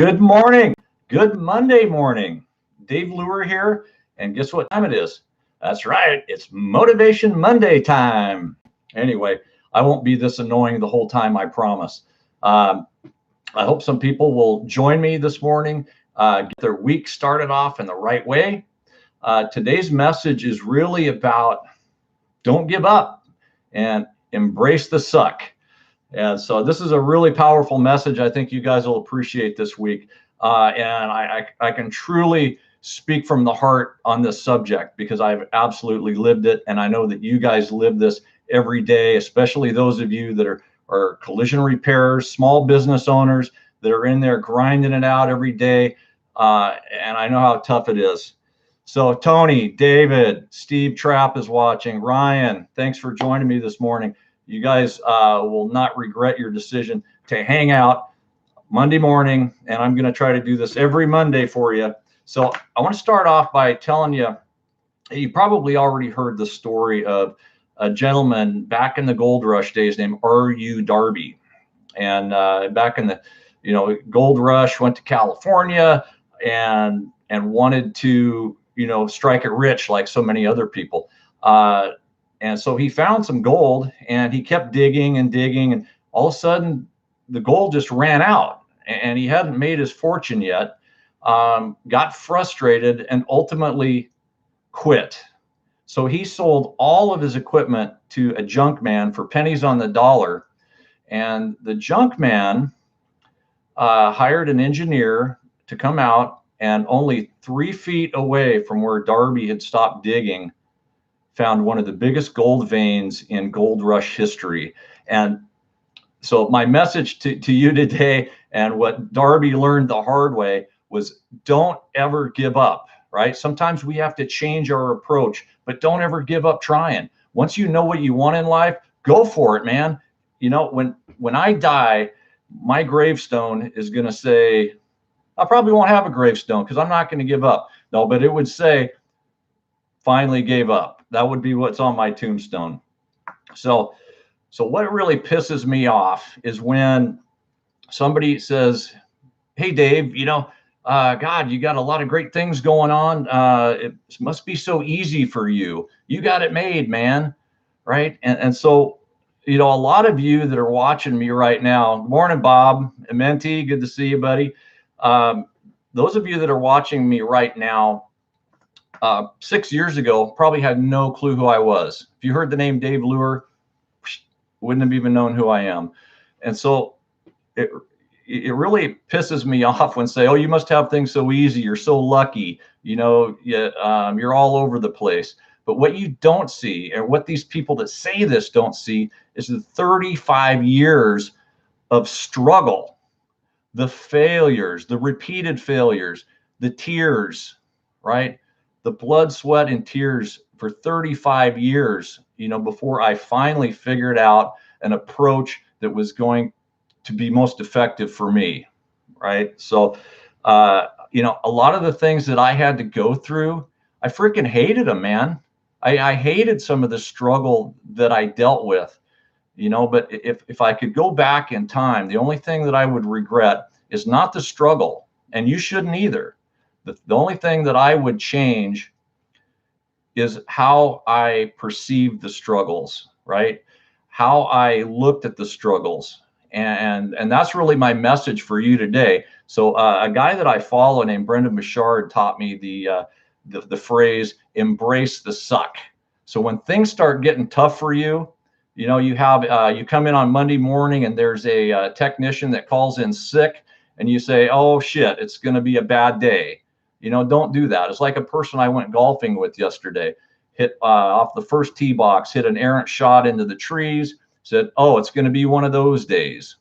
Good morning. Good Monday morning. Dave Lure here. And guess what time it is? That's right. It's Motivation Monday time. Anyway, I won't be this annoying the whole time, I promise. Um, I hope some people will join me this morning, get their week started off in the right way. Today's message is really about don't give up and embrace the suck. And so this is a really powerful message. I think you guys will appreciate this week. And I can truly speak from the heart on this subject because I've absolutely lived it. And I know that you guys live this every day, especially those of you that are collision repairers, small business owners that are in there grinding it out every day. And I know how tough it is. So Tony, David, Steve Trapp is watching. Ryan, thanks for joining me this morning. You guys will not regret your decision to hang out Monday morning, and I'm going to try to do this every Monday for you. So I want to start off by telling you, you probably already heard the story of a gentleman back in the gold rush days named R.U. Darby. And back in the, gold rush, went to California and wanted to, strike it rich like so many other people. And so he found some gold and he kept digging and digging. And all of a sudden, the gold just ran out and he hadn't made his fortune yet. Got frustrated and ultimately quit. So he sold all of his equipment to a junk man for pennies on the dollar. And the junk man hired an engineer to come out, and only 3 feet away from where Darby had stopped digging, found one of the biggest gold veins in gold rush history. And so my message to you today, and what Darby learned the hard way, was don't ever give up, right? Sometimes we have to change our approach, but don't ever give up trying. Once you know what you want in life, go for it, man. When I die, my gravestone is going to say, I probably won't have a gravestone because I'm not going to give up. No, but it would say, finally gave up. That would be what's on my tombstone. So what really pisses me off is when somebody says, hey, Dave, God, you got a lot of great things going on. It must be so easy for you. You got it made, man. Right. And so, a lot of you that are watching me right now, morning, Bob, Menti, good to see you, buddy. Those of you that are watching me right now, 6 years ago, probably had no clue who I was. If you heard the name Dave Lure, wouldn't have even known who I am. And so it really pisses me off when say, oh, you must have things so easy. You're so lucky. You're all over the place. But what you don't see, and what these people that say this don't see, is the 35 years of struggle, the failures, the repeated failures, the tears, right? The blood, sweat, and tears for 35 years, before I finally figured out an approach that was going to be most effective for me, right? So, a lot of the things that I had to go through, I freaking hated them, man. I hated some of the struggle that I dealt with, but if I could go back in time, the only thing that I would regret is not the struggle, and you shouldn't either. The only thing that I would change is how I perceived the struggles, right? How I looked at the struggles. And that's really my message for you today. So a guy that I follow named Brendan Bouchard taught me the phrase, embrace the suck. So when things start getting tough for you, you come in on Monday morning and there's a technician that calls in sick, and you say, oh shit, it's going to be a bad day. Don't do that. It's like a person I went golfing with yesterday, hit off the first tee box, hit an errant shot into the trees, said, oh, it's going to be one of those days.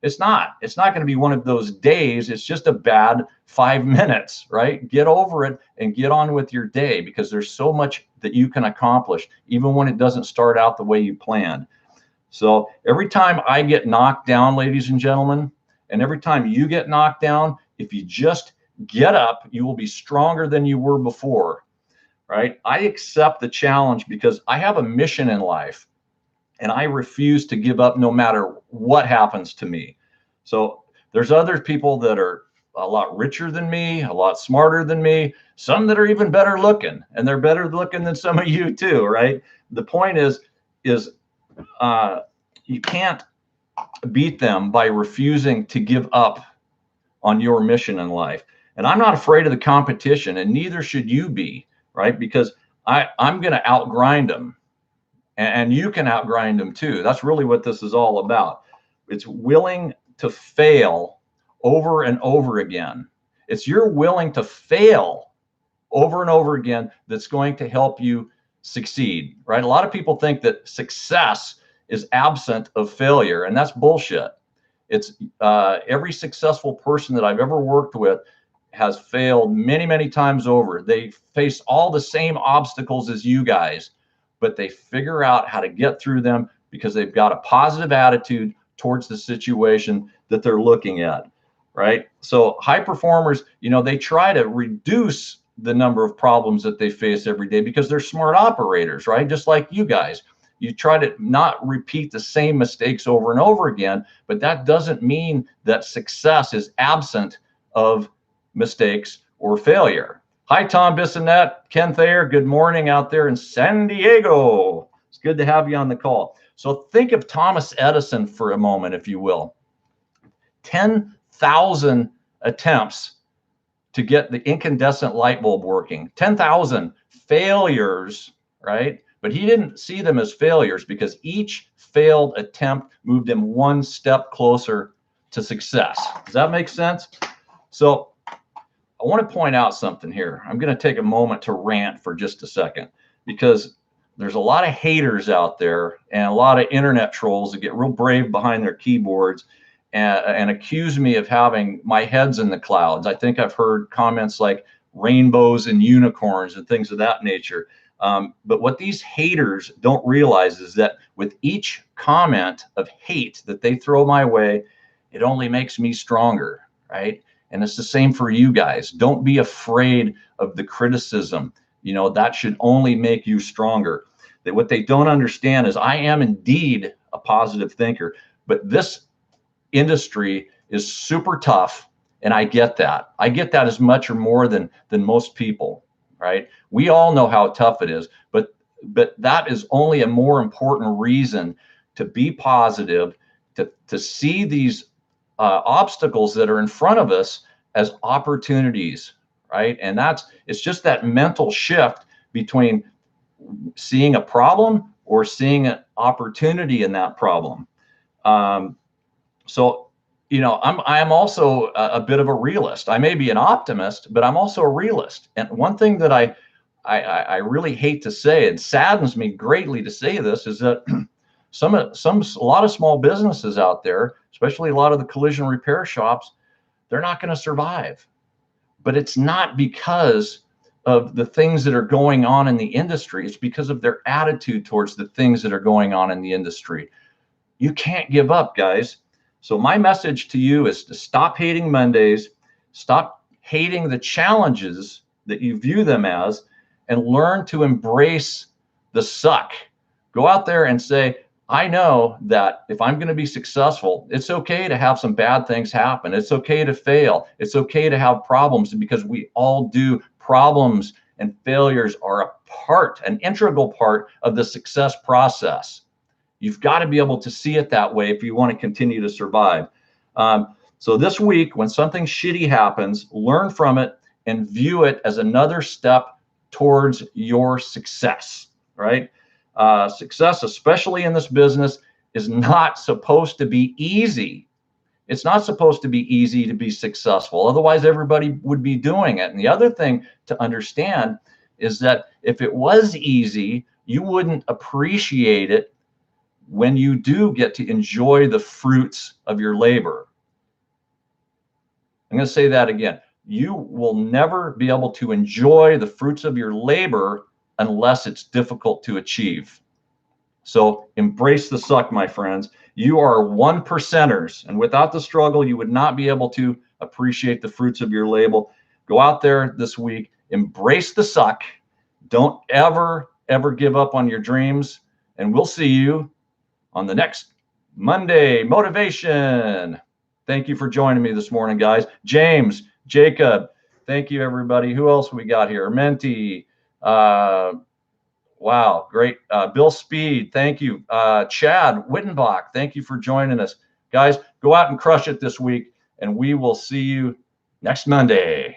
It's not going to be one of those days. It's just a bad 5 minutes, right? Get over it and get on with your day, because there's so much that you can accomplish, even when it doesn't start out the way you planned. So every time I get knocked down, ladies and gentlemen, and every time you get knocked down, if you just get up, you will be stronger than you were before, right? I accept the challenge because I have a mission in life, and I refuse to give up no matter what happens to me. So there's other people that are a lot richer than me, a lot smarter than me, some that are even better looking, and they're better looking than some of you too, right? The point is you can't beat them by refusing to give up on your mission in life. And I'm not afraid of the competition, and neither should you be, right? Because I'm going to outgrind them, and you can outgrind them too. That's really what this is all about. It's willing to fail over and over again. It's you're willing to fail over and over again that's going to help you succeed, right? A lot of people think that success is absent of failure, and that's bullshit. It's every successful person that I've ever worked with has failed many, many times over. They face all the same obstacles as you guys, but they figure out how to get through them because they've got a positive attitude towards the situation that they're looking at, right? So high performers, they try to reduce the number of problems that they face every day because they're smart operators, right? Just like you guys. You try to not repeat the same mistakes over and over again, but that doesn't mean that success is absent of mistakes or failure. Hi, Tom Bissonette, Ken Thayer, good morning out there in San Diego. It's good to have you on the call. So think of Thomas Edison for a moment, if you will. 10,000 attempts to get the incandescent light bulb working, 10,000 failures, right? But he didn't see them as failures because each failed attempt moved him one step closer to success. Does that make sense? So I want to point out something here. I'm going to take a moment to rant for just a second because there's a lot of haters out there and a lot of internet trolls that get real brave behind their keyboards and accuse me of having my head's in the clouds. I think I've heard comments like rainbows and unicorns and things of that nature. But what these haters don't realize is that with each comment of hate that they throw my way, it only makes me stronger, right? And it's the same for you guys. Don't be afraid of the criticism. That should only make you stronger. That what they don't understand is I am indeed a positive thinker, but this industry is super tough, and I get that. I get that as much or more than most people. Right? We all know how tough it is, but that is only a more important reason to be positive, to see these obstacles that are in front of us as opportunities, right? And it's just that mental shift between seeing a problem or seeing an opportunity in that problem. So I'm also a bit of a realist. I may be an optimist, but I'm also a realist. And one thing that I really hate to say, it saddens me greatly to say this, is that a lot of small businesses out there, especially a lot of the collision repair shops, they're not going to survive. But it's not because of the things that are going on in the industry. It's because of their attitude towards the things that are going on in the industry. You can't give up, guys. So my message to you is to stop hating Mondays, stop hating the challenges that you view them as, and learn to embrace the suck. Go out there and say, I know that if I'm going to be successful, it's okay to have some bad things happen. It's okay to fail. It's okay to have problems, because we all do. Problems and failures are an integral part of the success process. You've got to be able to see it that way if you want to continue to survive. So this week, when something shitty happens, learn from it and view it as another step towards your success, right? Success, especially in this business, is not supposed to be easy. It's not supposed to be easy to be successful. Otherwise, everybody would be doing it. And the other thing to understand is that if it was easy, you wouldn't appreciate it when you do get to enjoy the fruits of your labor. I'm going to say that again. You will never be able to enjoy the fruits of your labor unless it's difficult to achieve. So embrace the suck, my friends. You are 1%ers, and without the struggle, you would not be able to appreciate the fruits of your labor. Go out there this week, embrace the suck. Don't ever give up on your dreams, and we'll see you on the next Monday Motivation. Thank you for joining me this morning, guys. James, Jacob, thank you, everybody. Who else we got here? Menti. Wow, great. Bill Speed, thank you. Chad Wittenbach, thank you for joining us. Guys, go out and crush it this week, and we will see you next Monday.